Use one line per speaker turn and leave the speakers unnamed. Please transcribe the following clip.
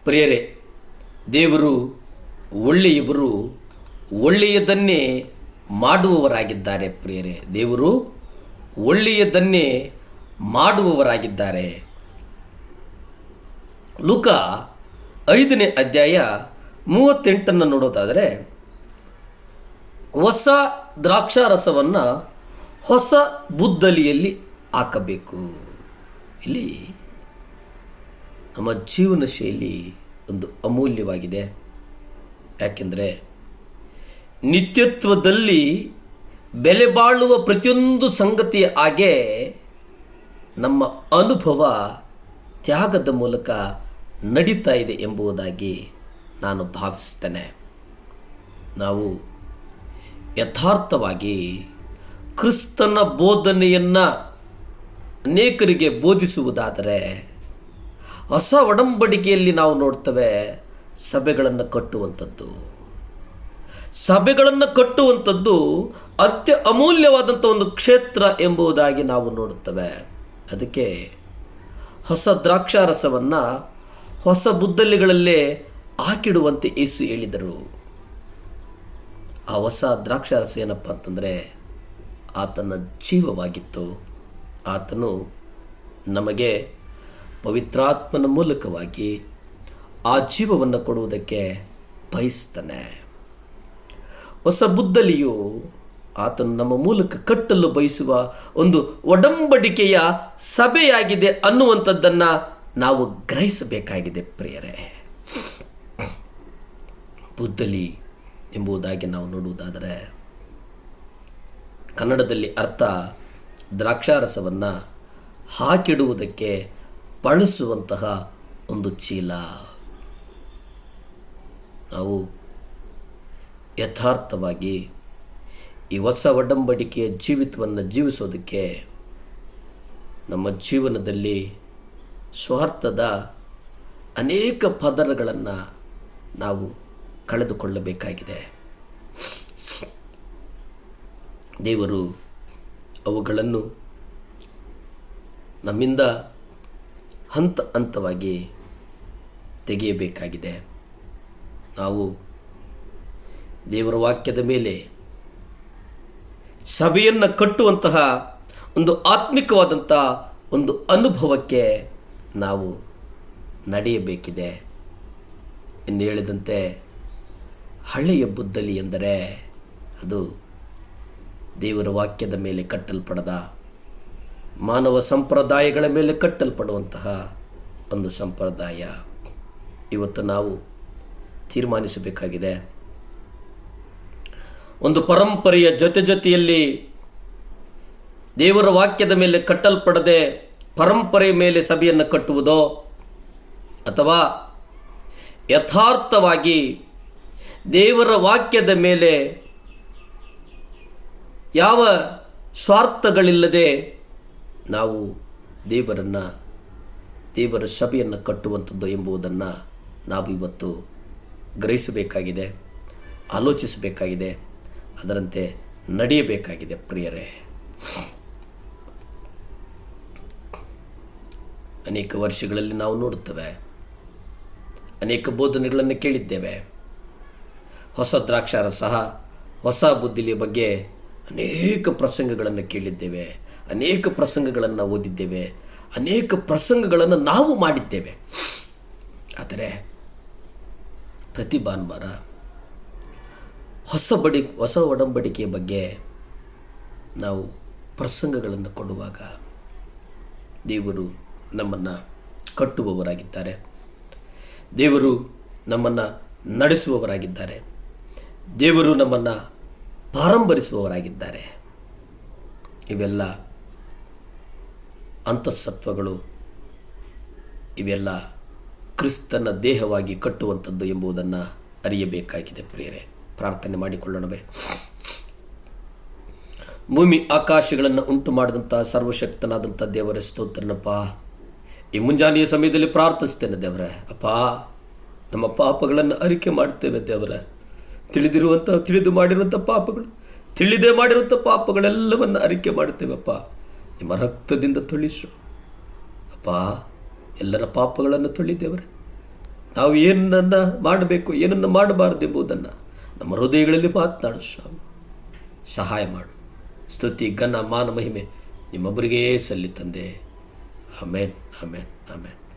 ಪ್ರಿಯರೇ, ದೇವರು ಒಳ್ಳೆಯವರು, ಒಳ್ಳೆಯದನ್ನೇ ಮಾಡುವವರಾಗಿದ್ದಾರೆ. ಪ್ರಿಯರೇ, ದೇವರು ಒಳ್ಳೆಯದನ್ನೇ ಮಾಡುವವರಾಗಿದ್ದಾರೆ. ಲೂಕ 5ನೇ ಅಧ್ಯಾಯ 38 ನೋಡೋದಾದರೆ, ಹೊಸ ದ್ರಾಕ್ಷಾರಸವನ್ನು ಹೊಸ ಬುದ್ದಲಿಯಲ್ಲಿ ಹಾಕಬೇಕು. ಇಲ್ಲಿ ನಮ್ಮ ಜೀವನ ಶೈಲಿ ಒಂದು ಅಮೂಲ್ಯವಾಗಿದೆ. ಯಾಕೆಂದರೆ ನಿತ್ಯತ್ವದಲ್ಲಿ ಬೆಲೆ ಬಾಳುವ ಪ್ರತಿಯೊಂದು ಸಂಗತಿಯ ಹಾಗೆ ನಮ್ಮ ಅನುಭವ ತ್ಯಾಗದ ಮೂಲಕ ನಡೀತಾ ಇದೆ ಎಂಬುದಾಗಿ ನಾನು ಭಾವಿಸ್ತೇನೆ. ನಾವು ಯಥಾರ್ಥವಾಗಿ ಕ್ರಿಸ್ತನ ಬೋಧನೆಯನ್ನು ಅನೇಕರಿಗೆ ಬೋಧಿಸುವುದಾದರೆ, ಹೊಸ ಒಡಂಬಡಿಕೆಯಲ್ಲಿ ನಾವು ನೋಡ್ತೇವೆ ಸಭೆಗಳನ್ನು ಕಟ್ಟುವಂಥದ್ದು. ಸಭೆಗಳನ್ನು ಕಟ್ಟುವಂಥದ್ದು ಅತ್ಯ ಅಮೂಲ್ಯವಾದಂಥ ಒಂದು ಕ್ಷೇತ್ರ ಎಂಬುದಾಗಿ ನಾವು ನೋಡುತ್ತೇವೆ. ಅದಕ್ಕೆ ಹೊಸ ದ್ರಾಕ್ಷಾರಸವನ್ನು ಹೊಸ ಬುದ್ದಲಿಗಳಲ್ಲೇ ಹಾಕಿಡುವಂತೆ ಯೇಸು ಹೇಳಿದರು. ಆ ಹೊಸ ದ್ರಾಕ್ಷಾರಸ ಏನಪ್ಪ ಅಂತಂದರೆ ಆತನ ಜೀವವಾಗಿತ್ತು. ಆತನು ನಮಗೆ ಪವಿತ್ರಾತ್ಮನ ಮೂಲಕವಾಗಿ ಆ ಜೀವವನ್ನು ಕೊಡುವುದಕ್ಕೆ ಬಯಸ್ತಾನೆ. ಹೊಸ ಬುದ್ದಲಿಯು ಆತನು ನಮ್ಮ ಮೂಲಕ ಕಟ್ಟಲು ಬಯಸುವ ಒಂದು ಒಡಂಬಡಿಕೆಯ ಸಭೆಯಾಗಿದೆ ಅನ್ನುವಂಥದ್ದನ್ನು ನಾವು ಗ್ರಹಿಸಬೇಕಾಗಿದೆ. ಪ್ರಿಯರೇ, ಬುದ್ದಲಿ ಎಂಬುದಾಗಿ ನಾವು ನೋಡುವುದಾದರೆ ಕನ್ನಡದಲ್ಲಿ ಅರ್ಥ ದ್ರಾಕ್ಷಾರಸವನ್ನು ಹಾಕಿಡುವುದಕ್ಕೆ ಬಳಸುವಂತಹ ಒಂದು ಚೀಲ. ನಾವು ಯಥಾರ್ಥವಾಗಿ ಈ ಹೊಸ ಒಡಂಬಡಿಕೆಯ ಜೀವಿತವನ್ನು ಜೀವಿಸೋದಕ್ಕೆ ನಮ್ಮ ಜೀವನದಲ್ಲಿ ಸ್ವಾರ್ಥದ ಅನೇಕ ಪದರಗಳನ್ನು ನಾವು ಕಳೆದುಕೊಳ್ಳಬೇಕಾಗಿದೆ. ದೇವರು ಅವುಗಳನ್ನು ನಮ್ಮಿಂದ ಹಂತ ಹಂತವಾಗಿ ತೆಗೆಯಬೇಕಾಗಿದೆ. ನಾವು ದೇವರ ವಾಕ್ಯದ ಮೇಲೆ ಸಭೆಯನ್ನು ಕಟ್ಟುವಂತಹ ಒಂದು ಆತ್ಮಿಕವಾದಂಥ ಒಂದು ಅನುಭವಕ್ಕೆ ನಾವು ನಡೆಯಬೇಕಿದೆ. ಇನ್ನು ಹೇಳಿದಂತೆ ಹಳೆಯ ಬುದ್ದಲಿ ಎಂದರೆ ಅದು ದೇವರ ವಾಕ್ಯದ ಮೇಲೆ ಕಟ್ಟಲ್ಪಡದ, ಮಾನವ ಸಂಪ್ರದಾಯಗಳ ಮೇಲೆ ಕಟ್ಟಲ್ಪಡುವಂತಹ ಒಂದು ಸಂಪ್ರದಾಯ. ಇವತ್ತು ನಾವು ತೀರ್ಮಾನಿಸಬೇಕಾಗಿದೆ. ಒಂದು ಪರಂಪರೆಯ ಜೊತೆಯಲ್ಲಿ ದೇವರ ವಾಕ್ಯದ ಮೇಲೆ ಕಟ್ಟಲ್ಪಡದೆ ಪರಂಪರೆಯ ಮೇಲೆ ಸಭೆಯನ್ನು ಕಟ್ಟುವುದೋ, ಅಥವಾ ಯಥಾರ್ಥವಾಗಿ ದೇವರ ವಾಕ್ಯದ ಮೇಲೆ ಯಾವ ಸ್ವಾರ್ಥಗಳಿಲ್ಲದೆ ನಾವು ದೇವರ ಸಭೆಯನ್ನು ಕಟ್ಟುವಂಥದ್ದು ಎಂಬುದನ್ನು ನಾವು ಇವತ್ತು ಗ್ರಹಿಸಬೇಕಾಗಿದೆ, ಆಲೋಚಿಸಬೇಕಾಗಿದೆ, ಅದರಂತೆ ನಡೆಯಬೇಕಾಗಿದೆ. ಪ್ರಿಯರೇ, ಅನೇಕ ವರ್ಷಗಳಲ್ಲಿ ನಾವು ನೋಡುತ್ತೇವೆ, ಅನೇಕ ಬೋಧನೆಗಳನ್ನು ಕೇಳಿದ್ದೇವೆ. ಹೊಸ ದ್ರಾಕ್ಷಾರಸ, ಹೊಸ ಬುದ್ಧಿಲಿಯ ಬಗ್ಗೆ ಅನೇಕ ಪ್ರಸಂಗಗಳನ್ನು ಕೇಳಿದ್ದೇವೆ, ಅನೇಕ ಪ್ರಸಂಗಗಳನ್ನು ಓದಿದ್ದೇವೆ, ಅನೇಕ ಪ್ರಸಂಗಗಳನ್ನು ನಾವು ಮಾಡಿದ್ದೇವೆ. ಆದರೆ ಪ್ರತಿ ಭಾನುವಾರ ಹೊಸ ಒಡಂಬಡಿಕೆಯ ಬಗ್ಗೆ ನಾವು ಪ್ರಸಂಗಗಳನ್ನು ಕೊಡುವಾಗ ದೇವರು ನಮ್ಮನ್ನು ಕಟ್ಟುವವರಾಗಿದ್ದಾರೆ, ದೇವರು ನಮ್ಮನ್ನು ನಡೆಸುವವರಾಗಿದ್ದಾರೆ, ದೇವರು ನಮ್ಮನ್ನು ಪ್ರಾರಂಭಿಸುವವರಾಗಿದ್ದಾರೆ. ಇವೆಲ್ಲ ಅಂತಃಸತ್ವಗಳು, ಇವೆಲ್ಲ ಕ್ರಿಸ್ತನ ದೇಹವಾಗಿ ಕಟ್ಟುವಂಥದ್ದು ಎಂಬುದನ್ನು ಅರಿಯಬೇಕಾಗಿದೆ. ಪ್ರಿಯರೇ, ಪ್ರಾರ್ಥನೆ ಮಾಡಿಕೊಳ್ಳೋಣವೇ. ಭೂಮಿ ಆಕಾಶಗಳನ್ನು ಉಂಟು ಮಾಡಿದಂಥ ಸರ್ವಶಕ್ತನಾದಂಥ ದೇವರ ಸ್ತೋತ್ರನಪ್ಪ, ಈ ಮುಂಜಾನೆಯ ಸಮಯದಲ್ಲಿ ಪ್ರಾರ್ಥಿಸ್ತೇನೆ ದೇವರೇ. ಅಪ್ಪ, ನಮ್ಮ ಪಾಪಗಳನ್ನು ಅರಿಕೆ ಮಾಡ್ತೇವೆ ದೇವರೇ. ತಿಳಿದು ಮಾಡಿರುವಂಥ ಪಾಪಗಳು, ತಿಳಿದೇ ಮಾಡಿರುವಂಥ ಪಾಪಗಳೆಲ್ಲವನ್ನು ಅರಿಕೆ ಮಾಡ್ತೇವಪ್ಪ. ನಿಮ್ಮ ರಕ್ತದಿಂದ ತೊಳಿಸು ಅಪ್ಪ. ಎಲ್ಲರ ಪಾಪಗಳನ್ನು ತೊಳಿದೇವರೇ. ನಾವು ಏನನ್ನು ಮಾಡಬೇಕು, ಏನನ್ನು ಮಾಡಬಾರ್ದು ಎಂಬುದನ್ನು ನಮ್ಮ ಹೃದಯಗಳಲ್ಲಿ ಮಾತನಾಡು ಸ್ವಾಮಿ. ಸಹಾಯ ಮಾಡು. ಸ್ತುತಿ, ಘನ, ಮಾನ, ಮಹಿಮೆ ನಿಮ್ಮೊಬ್ಬರಿಗೇ ಸಲ್ಲಿ ತಂದೆ. ಆಮೇನ್, ಆಮೇನ್, ಆಮೇನ್.